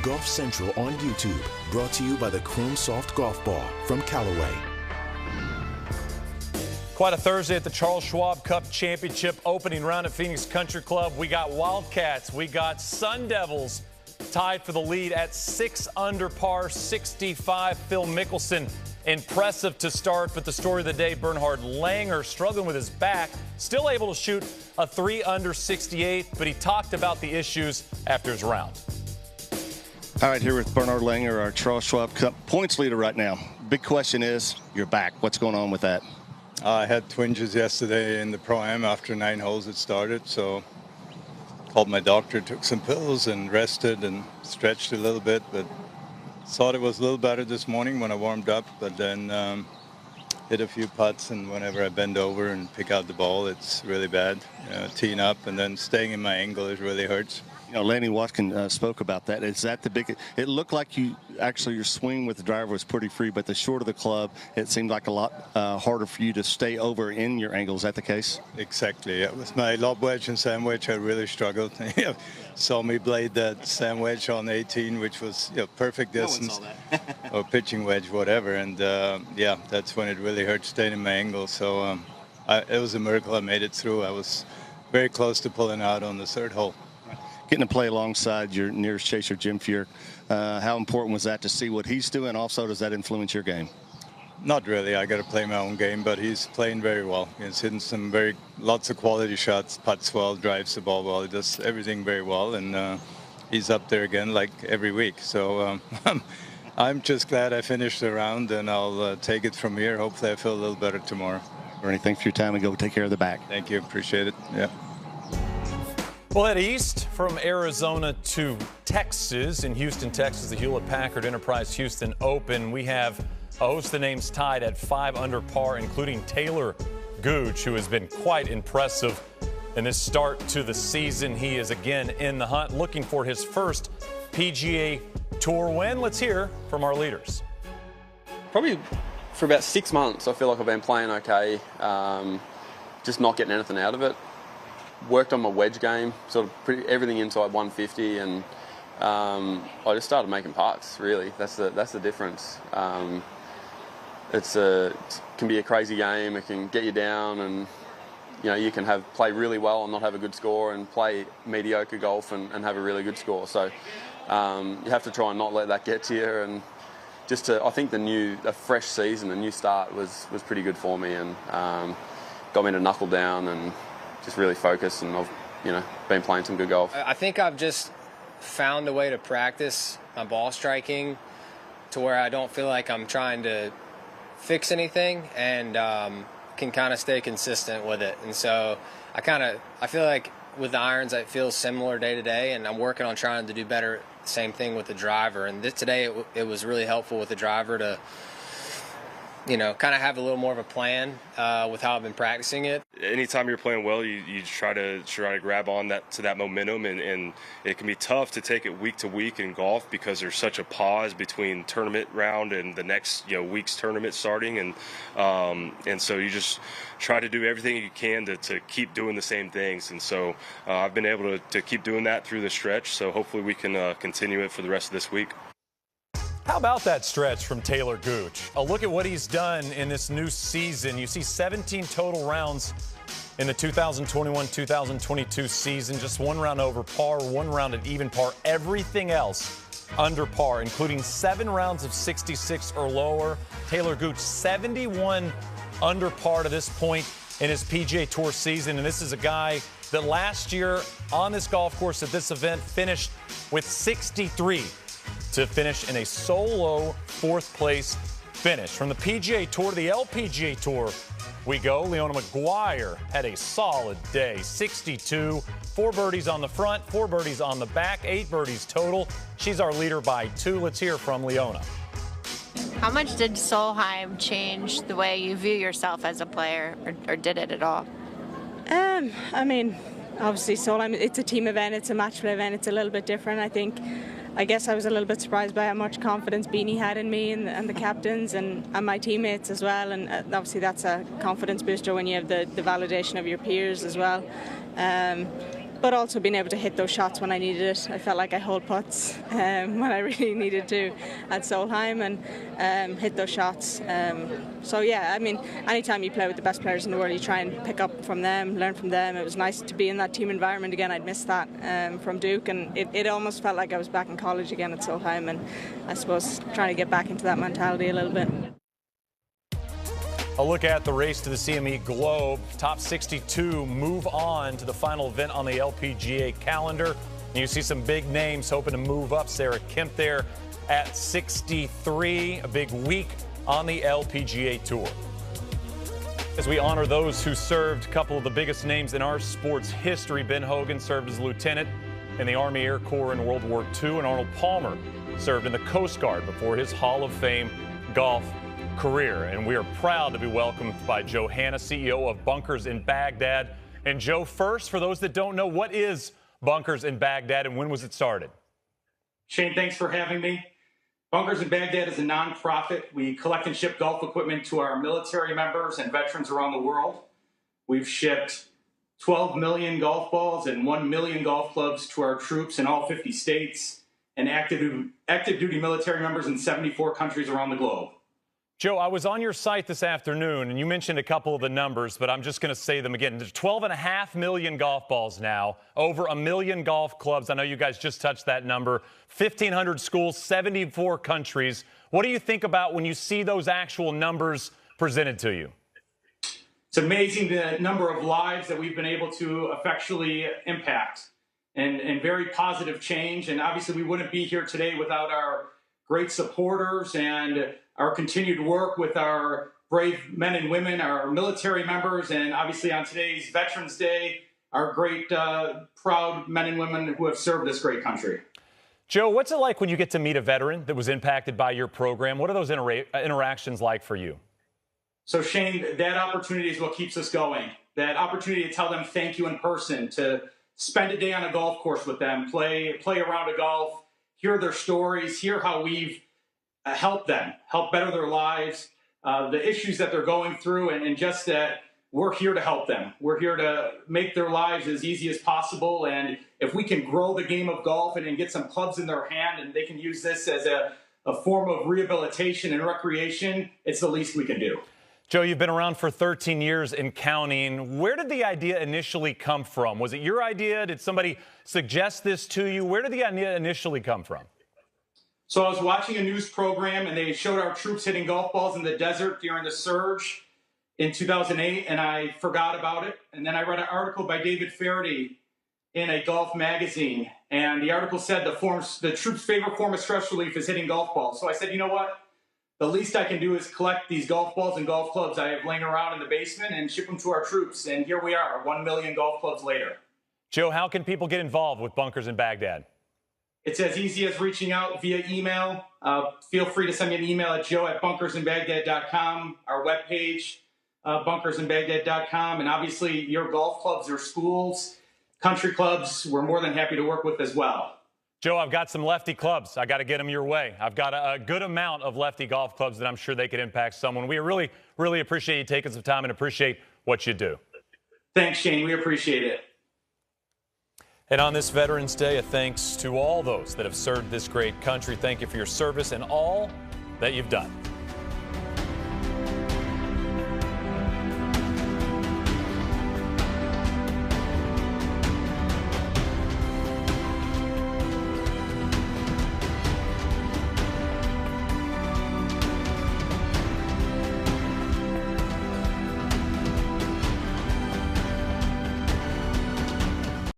Golf Central on YouTube, brought to you by the Chrome Soft Golf Ball from Callaway. Quite a Thursday at the Charles Schwab Cup Championship opening round at Phoenix Country Club. We got Wildcats, we got Sun Devils tied for the lead at 6 under par, 65. Phil Mickelson, impressive to start, but the story of the day, Bernhard Langer struggling with his back, still able to shoot a 3 under 68, but he talked about the issues after his round. All right, here with Bernhard Langer, our Charles Schwab Cup points leader right now. Big question is, your back. What's going on with that? I had twinges yesterday in the Pro-Am after 9 holes it started, so called my doctor, took some pills and rested and stretched a little bit, but thought it was a little better this morning when I warmed up, but then hit a few putts, and whenever I bend over and pick out the ball, it's really bad. Teeing up and then staying in my angle, it really hurts. You know, Lanny Watkins spoke about that. Is that the big? It looked like your swing with the driver was pretty free, but the short of the club, it seemed like a lot harder for you to stay over in your angle. Is that the case? Exactly. It was my lob wedge and sand wedge. I really struggled. Saw me blade that sand wedge on 18, which was perfect distance, or pitching wedge, whatever. And yeah, that's when it really hurt staying in my angle. So it was a miracle I made it through. I was very close to pulling out on the 3rd hole. Getting to play alongside your nearest chaser, Jim Furyk, how important was that to see what he's doing? Also, does that influence your game? Not really. I got to play my own game, but he's playing very well. He's hitting lots of quality shots, putts well, drives the ball well. He does everything very well, and he's up there again like every week. So I'm just glad I finished the round, and I'll take it from here. Hopefully I feel a little better tomorrow. Bernie, thanks for your time, and go take care of the back. Thank you. Appreciate it. Yeah. We'll head east from Arizona to Texas. In Houston, Texas, the Hewlett-Packard Enterprise Houston Open. We have a host of names tied at 5 under par, including Taylor Gooch, who has been quite impressive in this start to the season. He is again in the hunt, looking for his first PGA Tour win. Let's hear from our leaders. Probably for about 6 months, I feel like I've been playing okay, just not getting anything out of it. Worked on my wedge game, sort of everything inside 150, and I just started making putts. Really, that's the difference. It can be a crazy game. It can get you down, and you can play really well and not have a good score, and play mediocre golf and have a really good score. So you have to try and not let that get to you. And I think a fresh season, a new start was pretty good for me, and got me to knuckle down and just really focus, and I've been playing some good golf. I think I've just found a way to practice my ball striking to where I don't feel like I'm trying to fix anything, and can kind of stay consistent with it. And so I feel like with the irons it feels similar day to day, and I'm working on trying to do better. Same thing with the driver, and today it was really helpful with the driver to kind of have a little more of a plan with how I've been practicing it. Anytime you're playing well, you try to grab on that momentum, and it can be tough to take it week to week in golf because there's such a pause between tournament round and the next week's tournament starting, and so you just try to do everything you can to keep doing the same things. And so I've been able to keep doing that through the stretch. So hopefully we can continue it for the rest of this week. How about that stretch from Taylor Gooch? A look at what he's done in this new season. You see 17 total rounds in the 2021-2022 season. Just 1 round over par, 1 round at even par. Everything else under par, including 7 rounds of 66 or lower. Taylor Gooch, 71 under par to this point in his PGA Tour season. And this is a guy that last year on this golf course at this event finished with 63. To finish in a solo 4th place finish. From the PGA Tour to the LPGA Tour we go. Leona Maguire had a solid day. 62, 4 birdies on the front, 4 birdies on the back, 8 birdies total. She's our leader by 2. Let's hear from Leona. How much did Solheim change the way you view yourself as a player, or did it at all? I mean, obviously Solheim, it's a team event, it's a match play event, it's a little bit different. I guess I was a little bit surprised by how much confidence Beanie had in me and the captains and my teammates as well. And obviously that's a confidence booster when you have the validation of your peers as well. but also being able to hit those shots when I needed it. I felt like I hold putts when I really needed to at Solheim, and hit those shots. So yeah, I mean, anytime you play with the best players in the world, you try and pick up from them, learn from them. It was nice to be in that team environment again. I'd missed that from Duke, and it almost felt like I was back in college again at Solheim, and I suppose trying to get back into that mentality a little bit. A look at the race to the CME Globe. Top 62 move on to the final event on the LPGA calendar. And you see some big names hoping to move up. Sarah Kemp there at 63. A big week on the LPGA Tour. As we honor those who served, a couple of the biggest names in our sports history. Ben Hogan served as a lieutenant in the Army Air Corps in World War II, and Arnold Palmer served in the Coast Guard before his Hall of Fame golf career. And we are proud to be welcomed by Joe Hanna, CEO of Bunkers in Baghdad. And Joe, first, for those that don't know, what is Bunkers in Baghdad and when was it started? Shane, thanks for having me. Bunkers in Baghdad is a nonprofit. We collect and ship golf equipment to our military members and veterans around the world. We've shipped 12 million golf balls and 1 million golf clubs to our troops in all 50 states and active duty military members in 74 countries around the globe. Joe, I was on your site this afternoon, and you mentioned a couple of the numbers, but I'm just going to say them again. There's 12.5 million golf balls now, over 1 million golf clubs. I know you guys just touched that number. 1,500 schools, 74 countries. What do you think about when you see those actual numbers presented to you? It's amazing the number of lives that we've been able to effectually impact and very positive change. And obviously, we wouldn't be here today without our great supporters and our continued work with our brave men and women, our military members, and obviously on today's Veterans Day, our great, proud men and women who have served this great country. Joe, what's it like when you get to meet a veteran that was impacted by your program? What are those interactions like for you? So, Shane, that opportunity is what keeps us going. That opportunity to tell them thank you in person, to spend a day on a golf course with them, play a round of golf, hear their stories, hear how we've helped them, help better their lives, the issues that they're going through, and just that we're here to help them. We're here to make their lives as easy as possible. And if we can grow the game of golf and get some clubs in their hand and they can use this as a form of rehabilitation and recreation, it's the least we can do. Joe, you've been around for 13 years and counting. Where did the idea initially come from? Was it your idea? Did somebody suggest this to you? Where did the idea initially come from? So I was watching a news program, and they showed our troops hitting golf balls in the desert during the surge in 2008, and I forgot about it. And then I read an article by David Faraday in a golf magazine, and the article said the troops' favorite form of stress relief is hitting golf balls. So I said, you know what? The least I can do is collect these golf balls and golf clubs I have laying around in the basement and ship them to our troops. And here we are, 1 million golf clubs later. Joe, how can people get involved with Bunkers in Baghdad? It's as easy as reaching out via email. Feel free to send me an email at joe@bunkersinbaghdad.com, our webpage, bunkersinbaghdad.com, and obviously your golf clubs or schools, country clubs, we're more than happy to work with as well. Joe, I've got some lefty clubs. I got to get them your way. I've got a good amount of lefty golf clubs that I'm sure they could impact someone. We really, really appreciate you taking some time and appreciate what you do. Thanks, Shane. We appreciate it. And on this Veterans Day, a thanks to all those that have served this great country. Thank you for your service and all that you've done.